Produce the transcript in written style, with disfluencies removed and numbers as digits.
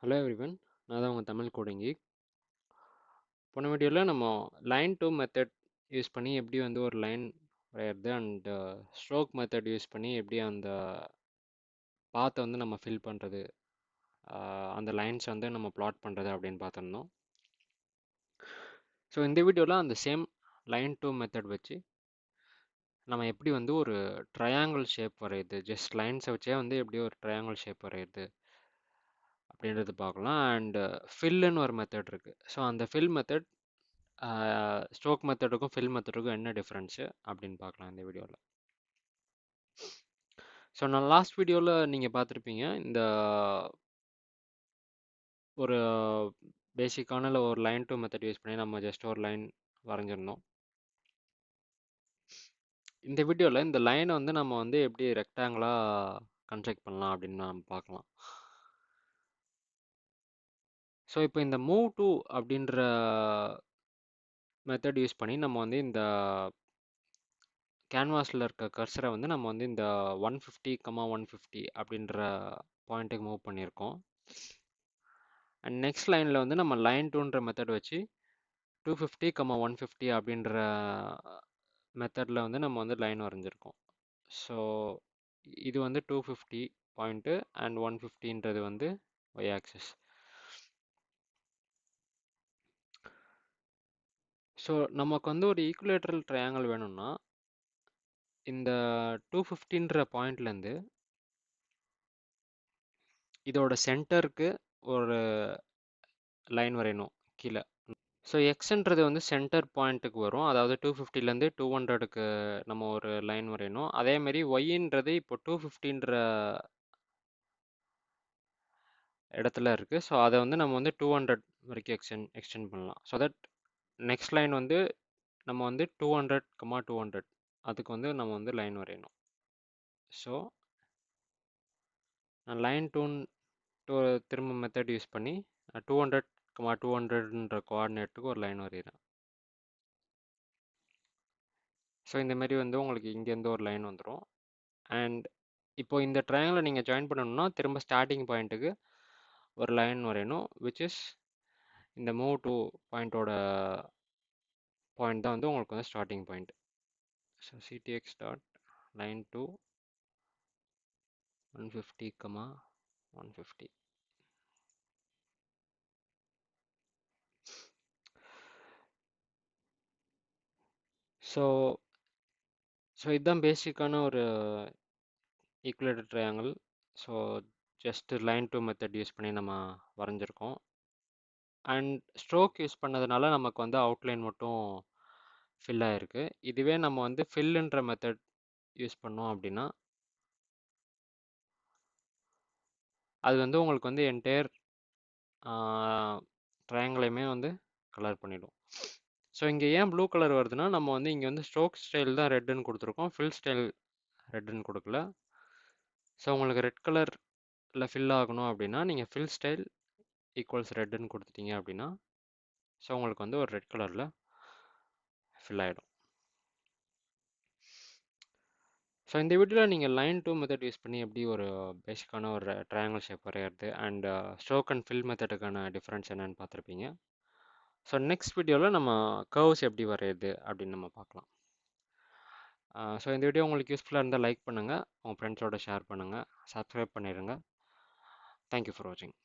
Hello everyone, நான் தான் உங்கள் தமிழ் கோடிங்கி. போன வீடியோவில் நம்ம லைன் டூ மெத்தட் யூஸ் பண்ணி எப்படி வந்து ஒரு லைன் வரைகிறது அண்ட் ஸ்ட்ரோக் மெத்தட் யூஸ் பண்ணி எப்படி அந்த பாத்தை வந்து நம்ம ஃபில் பண்ணுறது, அந்த லைன்ஸ் வந்து நம்ம பிளாட் பண்ணுறது அப்படின்னு பார்த்துருந்தோம். ஸோ இந்த வீடியோவில் அந்த சேம் லைன் டூ மெத்தட் வச்சு நம்ம எப்படி வந்து ஒரு ட்ரையாங்கிள் ஷேப் வரையுது, ஜஸ்ட் லைன்ஸை வச்சே வந்து எப்படி ஒரு ட்ரையாங்கிள் ஷேப் வரையுது அப்படின்றது பார்க்கலாம். அண்ட் ஃபில்லுன்னு ஒரு மெத்தட் இருக்குது. ஸோ அந்த ஃபில் மெத்தட் ஸ்ட்ரோக் மெத்தடுக்கும் ஃபில் மெத்தடுக்கும் என்ன டிஃப்ரென்ஸு அப்படின்னு பார்க்கலாம் இந்த வீடியோவில். ஸோ நான் லாஸ்ட் வீடியோவில் நீங்கள் பார்த்துருப்பீங்க, இந்த ஒரு பேசிக்கான ஒரு லைன் டூ மெத்தட் யூஸ் பண்ணி நம்ம ஜஸ்ட் ஒரு லைன் வரைஞ்சிருந்தோம். இந்த வீடியோவில் இந்த லைனை வந்து நம்ம வந்து எப்படி ரெக்டாங்கிளாக கன்ஸ்ட்ரக்ட் பண்ணலாம் அப்படின்னு நம்ம பார்க்கலாம். ஸோ இப்போ இந்த மூவ் டு அப்படின்ற மெத்தட் யூஸ் பண்ணி நம்ம வந்து இந்த கேன்வாஸில் இருக்க கர்சரை வந்து நம்ம வந்து இந்த 150, 150 அப்படின்ற பாயிண்ட்டுக்கு மூவ் பண்ணியிருக்கோம். அண்ட் நெக்ஸ்ட் லைனில் வந்து நம்ம லைன் டூன்ற மெத்தட் வச்சு 250, 150 அப்படின்ற மெத்தடில் வந்து நம்ம வந்து லைன் வரைஞ்சிருக்கோம். ஸோ இது வந்து 250 பாயிண்ட்டு அண்ட் 150ன்றது வந்து ஒய் ஆக்சிஸ். ஸோ நமக்கு வந்து ஒரு ஈக்குலேட்டரல் ட்ரையாங்கிள் வேணும்னா இந்த 250ன்ற பாயிண்ட்லேருந்து இதோட சென்டருக்கு ஒரு லைன் வரையணும் கீழே. ஸோ எக்ஸ்ன்றது வந்து சென்டர் பாயிண்ட்டுக்கு வரும், அதாவது 250லேருந்து 200க்கு நம்ம ஒரு லைன் வரையணும். அதேமாரி ஒய்ன்றது இப்போ 250ன்ற இடத்துல இருக்குது. ஸோ அதை வந்து நம்ம வந்து 200 வரைக்கும் எக்ஸ்டெண்ட் பண்ணலாம். ஸோ தட் நெக்ஸ்ட் லைன் வந்து நம்ம வந்து 200, 200 அதுக்கு வந்து நம்ம வந்து லைன் வரையணும். ஸோ நான் லைன் திரும்ப மெத்தட் யூஸ் பண்ணி 200, 200ன்ற கோஆர்டினேட்டுக்கு ஒரு லைன் வரைகிறேன். ஸோ இந்தமாரி வந்து உங்களுக்கு இங்கேருந்து ஒரு லைன் வந்துடும். அண்ட் இப்போ இந்த ட்ரையாங்கிளை நீங்கள் ஜாயின் பண்ணணும்னா திரும்ப ஸ்டார்டிங் பாயிண்ட்டுக்கு ஒரு லைன் வரையணும், விச் இஸ் இந்த மூவ் டூ பாயிண்ட்டோட பாயிண்ட் தான் வந்து உங்களுக்கு வந்து starting point. So CDX dot line to 150, 150. So இதுதான் பேசிக்கான ஒரு equilateral triangle. So just line to method use பண்ணி நம்ம வரைஞ்சிருக்கோம். அண்ட் ஸ்ட்ரோக் யூஸ் பண்ணதுனால நமக்கு வந்து அவுட்லைன் மட்டும் ஃபில் ஆகிருக்கு. இதுவே நம்ம வந்து ஃபில்லுன்ற மெத்தட் யூஸ் பண்ணோம் அப்படின்னா அது வந்து உங்களுக்கு வந்து என்டையர் ட்ரையாங்கிளையுமே வந்து கலர் பண்ணிடும். ஸோ இங்கே ஏன் ப்ளூ கலர் வருதுன்னா நம்ம வந்து இங்கே வந்து ஸ்ட்ரோக் ஸ்டைல் தான் ரெட்டுன்னு கொடுத்துருக்கோம், ஃபில் ஸ்டைல் ரெட்டுன்னு கொடுக்கல. ஸோ உங்களுக்கு ரெட் கலரில் ஃபில் ஆகணும் அப்படின்னா நீங்கள் ஃபில் ஸ்டைல் ஈக்குவல்ஸ் ரெட்டுன்னு கொடுத்துட்டீங்க அப்படின்னா ஸோ உங்களுக்கு வந்து ஒரு ரெட் கலரில் ஃபில் ஆகிடும். ஸோ இந்த வீடியோவில் நீங்கள் லைன் டூ மெத்தட் யூஸ் பண்ணி எப்படி ஒரு பேசிக்கான ஒரு ட்ரையாங்கிள் ஷேப் வரைகிறது அண்ட் ஸ்ட்ரோக் அண்ட் ஃபில் மெத்தடுக்கான டிஃப்ரென்ஸ் என்னென்னு பார்த்துருப்பீங்க. ஸோ நெக்ஸ்ட் வீடியோவில் நம்ம கர்வ்ஸ் எப்படி வரைகிறது அப்படின்னு நம்ம பார்க்கலாம். ஸோ இந்த வீடியோ உங்களுக்கு யூஸ்ஃபுல்லாக இருந்தால் லைக் பண்ணுங்கள், உங்கள் ஃப்ரெண்ட்ஸோட ஷேர் பண்ணுங்கள், சப்ஸ்கிரைப் பண்ணிடுங்க. தேங்க்யூ ஃபார் வாட்சிங்.